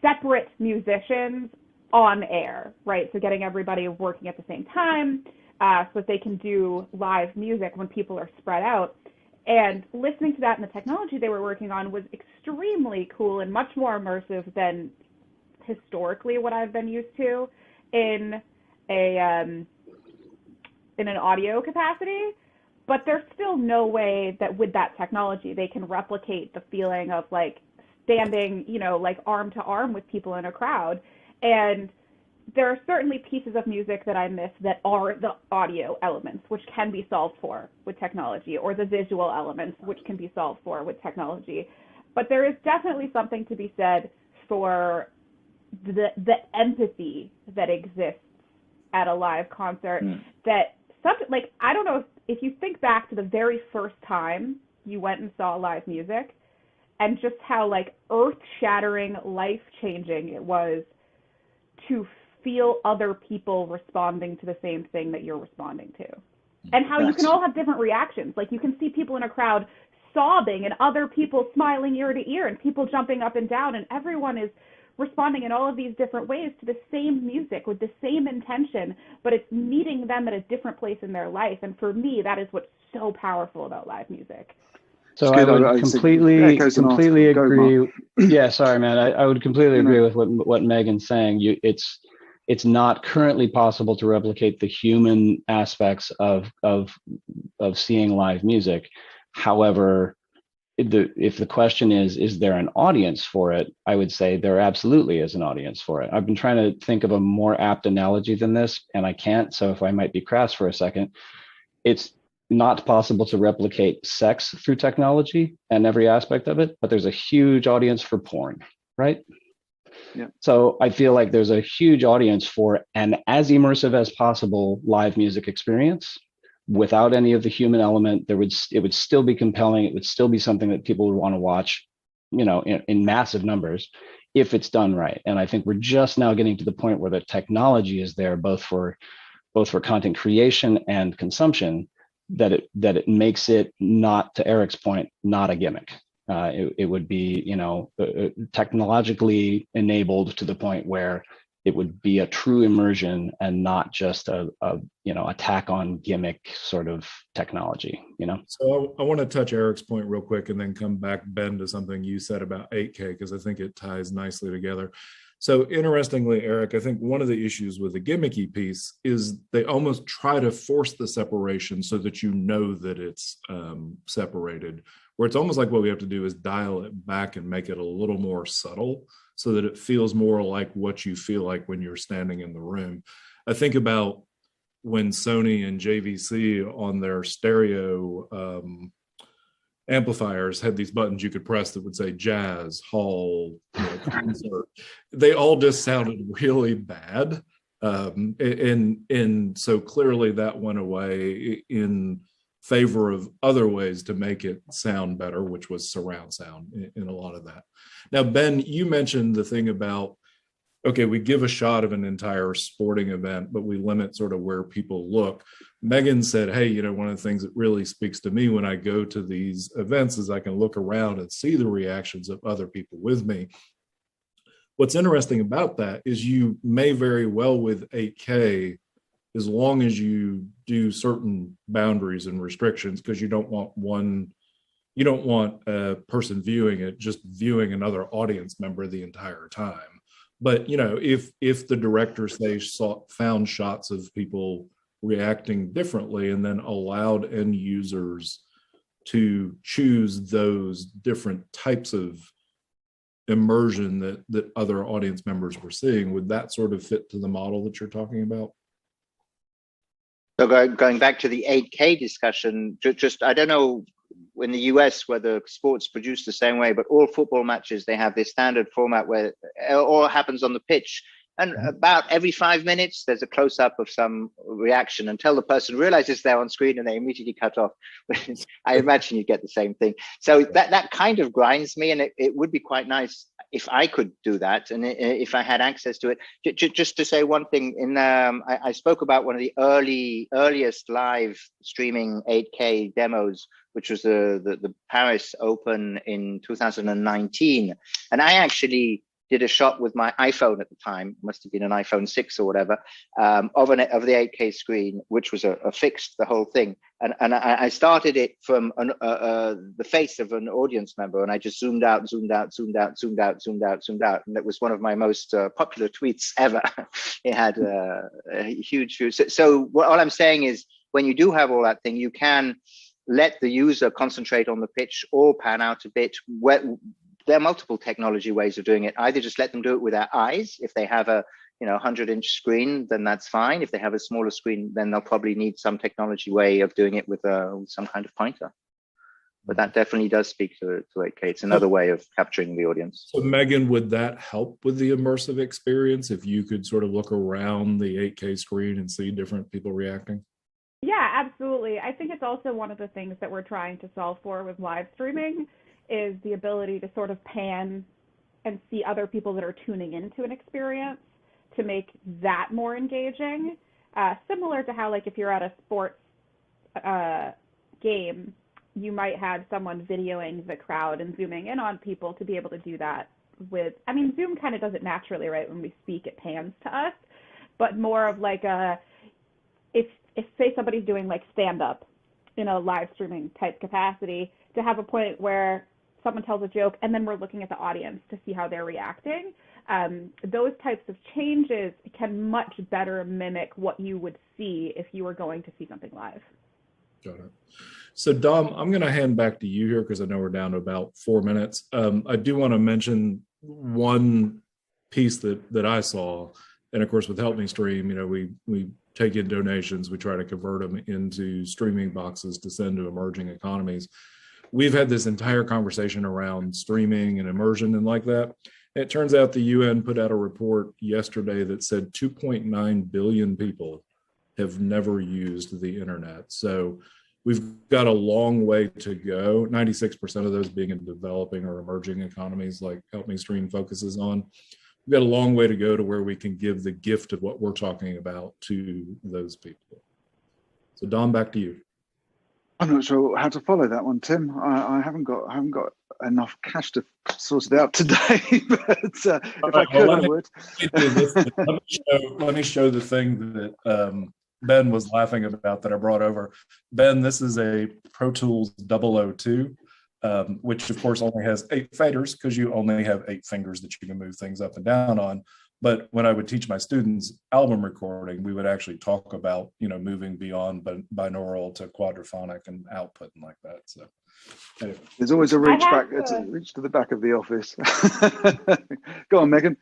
separate musicians on air, right? So getting everybody working at the same time so that they can do live music when people are spread out. And listening to that and the technology they were working on was extremely cool and much more immersive than historically what I've been used to in an audio capacity, but there's still no way that with that technology they can replicate the feeling of like standing, like arm to arm with people in a crowd. And there are certainly pieces of music that I miss that are the audio elements, which can be solved for with technology, or the visual elements, which can be solved for with technology. But there is definitely something to be said for the empathy that exists at a live concert that something like, I don't know if you think back to the very first time you went and saw live music, and just how like earth-shattering, life-changing it was to feel other people responding to the same thing that you're responding to. And how you can all have different reactions. Like you can see people in a crowd sobbing and other people smiling ear to ear and people jumping up and down, and everyone is responding in all of these different ways to the same music with the same intention, but it's meeting them at a different place in their life. And for me, that is what's so powerful about live music. So I would completely agree. Yeah, sorry, man. I would completely agree with what Megan's saying. It's not currently possible to replicate the human aspects of seeing live music. However, if the question is there an audience for it, I would say there absolutely is an audience for it. I've been trying to think of a more apt analogy than this, and I can't. So if I might be crass for a second, it's not possible to replicate sex through technology and every aspect of it, but there's a huge audience for porn, right? Yeah. So I feel like there's a huge audience for an as immersive as possible live music experience without any of the human element. It would still be compelling. It would still be something that people would want to watch, in massive numbers if it's done right. And I think we're just now getting to the point where the technology is there, both for content creation and consumption, that it makes it, not, to Eric's point, not a gimmick. It would be, technologically enabled to the point where it would be a true immersion and not just a attack on gimmick sort of technology. So I want to touch Eric's point real quick and then come back, Ben, to something you said about 8K, because I think it ties nicely together. So interestingly, Eric, I think one of the issues with the gimmicky piece is they almost try to force the separation so that you know that it's separated, where it's almost like what we have to do is dial it back and make it a little more subtle so that it feels more like what you feel like when you're standing in the room. I think about when Sony and JVC on their stereo amplifiers had these buttons you could press that would say jazz, hall, concert. They all just sounded really bad. And so clearly that went away in favor of other ways to make it sound better, which was surround sound in a lot of that. Now, Ben, you mentioned the thing about, okay, we give a shot of an entire sporting event, but we limit sort of where people look. Megan said, hey, one of the things that really speaks to me when I go to these events is I can look around and see the reactions of other people with me. What's interesting about that is you may very well with 8K, as long as you do certain boundaries and restrictions, because you don't want a person viewing it just viewing another audience member the entire time. But if the director found shots of people reacting differently and then allowed end users to choose those different types of immersion that other audience members were seeing, would that sort of fit to the model that you're talking about? So going back to the 8K discussion, just I don't know in the US whether sports produced the same way, but all football matches, they have this standard format where it all happens on the pitch. And about every 5 minutes, there's a close-up of some reaction until the person realizes they're on screen and they immediately cut off. I imagine you get the same thing. So that kind of grinds me, and it would be quite nice if I could do that and if I had access to it. Just to say one thing, I spoke about one of the earliest live streaming 8K demos, which was the Paris Open in 2019. And I actually did a shot with my iPhone at the time, must have been an iPhone 6 or whatever, of the 8K screen, which was a fixed, the whole thing. And I started it from the face of an audience member, and I just zoomed out. And it was one of my most popular tweets ever. It had a huge view. So all I'm saying is, when you do have all that thing, you can let the user concentrate on the pitch or pan out a bit. There are multiple technology ways of doing it. Either just let them do it with their eyes. If they have a 100-inch screen, then that's fine. If they have a smaller screen, then they'll probably need some technology way of doing it with some kind of pointer. But that definitely does speak to 8K. It's another way of capturing the audience. So Megan, would that help with the immersive experience if you could sort of look around the 8K screen and see different people reacting? Yeah, absolutely. I think it's also one of the things that we're trying to solve for with live streaming is the ability to sort of pan and see other people that are tuning into an experience to make that more engaging. Similar to how, like, if you're at a sports game, you might have someone videoing the crowd and zooming in on people to be able to do that with, I mean, Zoom kind of does it naturally, right? When we speak, it pans to us, but more of like if say somebody's doing like stand up in a live streaming type capacity, to have a point where someone tells a joke and then we're looking at the audience to see how they're reacting. Those types of changes can much better mimic what you would see if you were going to see something live. Got it. So Dom, I'm going to hand back to you here because I know we're down to about 4 minutes. I do want to mention one piece that I saw, and of course with Help Me Stream, you know, we take in donations, we try to convert them into streaming boxes to send to emerging economies. We've had this entire conversation around streaming and immersion and like that. It turns out the UN put out a report yesterday that said 2.9 billion people have never used the internet. So we've got a long way to go. 96% of those being in developing or emerging economies like Help Me Stream focuses on. We've got a long way to go to where we can give the gift of what we're talking about to those people. So Dom, back to you. I'm not sure how to follow that one, Tim. I haven't got enough cash to sort it out today, but if I could, I would. Let me show the thing that Ben was laughing about that I brought over. Ben, this is a Pro Tools 002, which of course only has 8 faders because you only have 8 fingers that you can move things up and down on. But when I would teach my students album recording, we would actually talk about, you know, moving beyond binaural to quadraphonic and output and like that. So anyway. There's always a reach to the back of the office. Go on, Megan.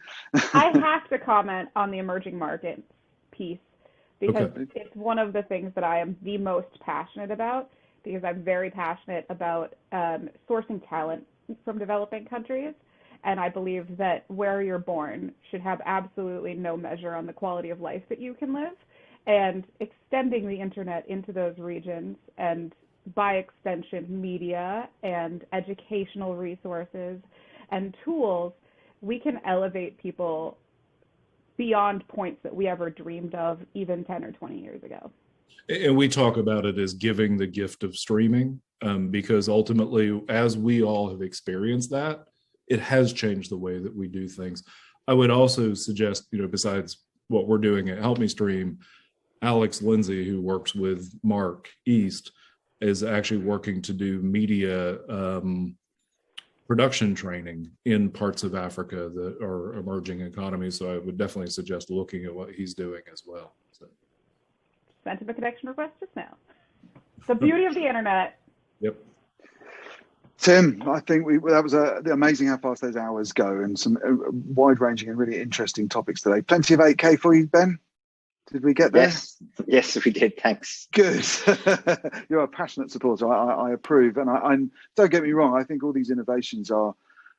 I have to comment on the emerging market piece because it's one of the things that I am the most passionate about, because I'm very passionate about sourcing talent from developing countries. And I believe that where you're born should have absolutely no measure on the quality of life that you can live. And extending the internet into those regions, and by extension, media and educational resources and tools, we can elevate people beyond points that we ever dreamed of even 10 or 20 years ago. And we talk about it as giving the gift of streaming, because ultimately, as we all have experienced that, it has changed the way that we do things. I would also suggest, you know, besides what we're doing at Help Me Stream, Alex Lindsay, who works with Mark East, is actually working to do media production training in parts of Africa that are emerging economies. So I would definitely suggest looking at what he's doing as well. So. Sent him a connection request just now. The beauty of the internet. Yep. Tim, I think that was amazing how fast those hours go, and some wide-ranging and really interesting topics today. Plenty of 8K for you, Ben? Did we get there? Yes, we did. Thanks. Good. You're a passionate supporter. I approve. And I don't get me wrong, I think all these innovations are,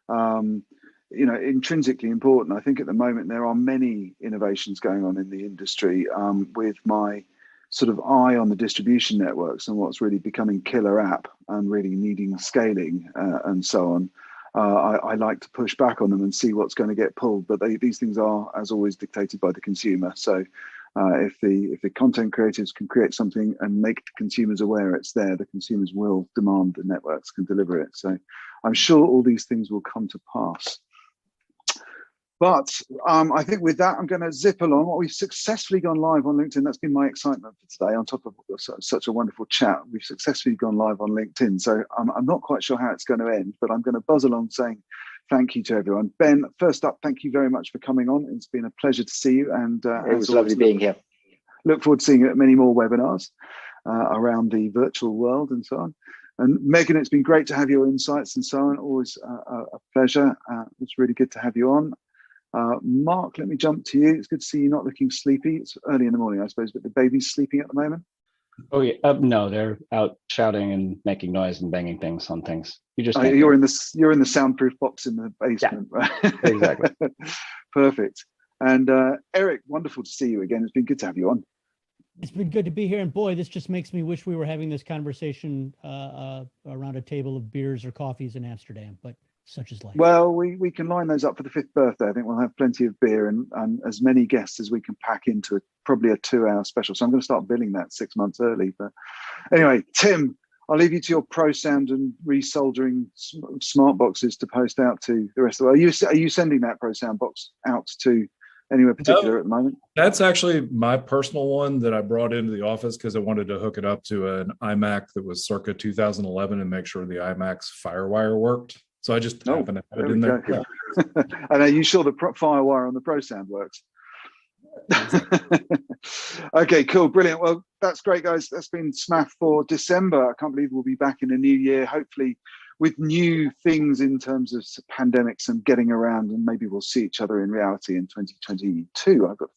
you know, intrinsically important. I think at the moment there are many innovations going on in the industry, with my sort of eye on the distribution networks and what's really becoming killer app and really needing scaling and so on. I like to push back on them and see what's going to get pulled, but these things are, as always, dictated by the consumer. So if the content creators can create something and make consumers aware it's there, the consumers will demand the networks can deliver it. So I'm sure all these things will come to pass. But I think with that, I'm going to zip along. We've successfully gone live on LinkedIn. That's been my excitement for today. On top of such a wonderful chat, we've successfully gone live on LinkedIn. So I'm not quite sure how it's going to end, but I'm going to buzz along saying thank you to everyone. Ben, first up, thank you very much for coming on. It's been a pleasure to see you. And it was lovely being here. Look forward to seeing you at many more webinars around the virtual world and so on. And Megan, it's been great to have your insights and so on. Always a pleasure. It's really good to have you on. Mark, let me jump to you. It's good to see you not looking sleepy. It's early in the morning, I suppose, but the baby's sleeping at the moment. Oh yeah, no, they're out shouting and making noise and banging things on things. You're in the soundproof box in the basement, yeah, right? Exactly. Perfect. And Eric, wonderful to see you again. It's been good to have you on. It's been good to be here, and boy, this just makes me wish we were having this conversation around a table of beers or coffees in Amsterdam, but such is life. Well, we can line those up for the 5th birthday. I think we'll have plenty of beer and as many guests as we can pack into probably a 2-hour special. So I'm going to start billing that 6 months early. But anyway, Tim, I'll leave you to your pro sound and resoldering smart boxes to post out to the rest of the world. Are you sending that pro sound box out to anywhere particular at the moment? That's actually my personal one that I brought into the office because I wanted to hook it up to an iMac that was circa 2011 and make sure the iMac's FireWire worked. So I just happened to have it in there. And are you sure the FireWire on the Pro Sound works? Okay, cool, brilliant. Well, that's great, guys. That's been SMath for December. I can't believe we'll be back in the new year, hopefully with new things in terms of pandemics and getting around, and maybe we'll see each other in reality in 2022. I've got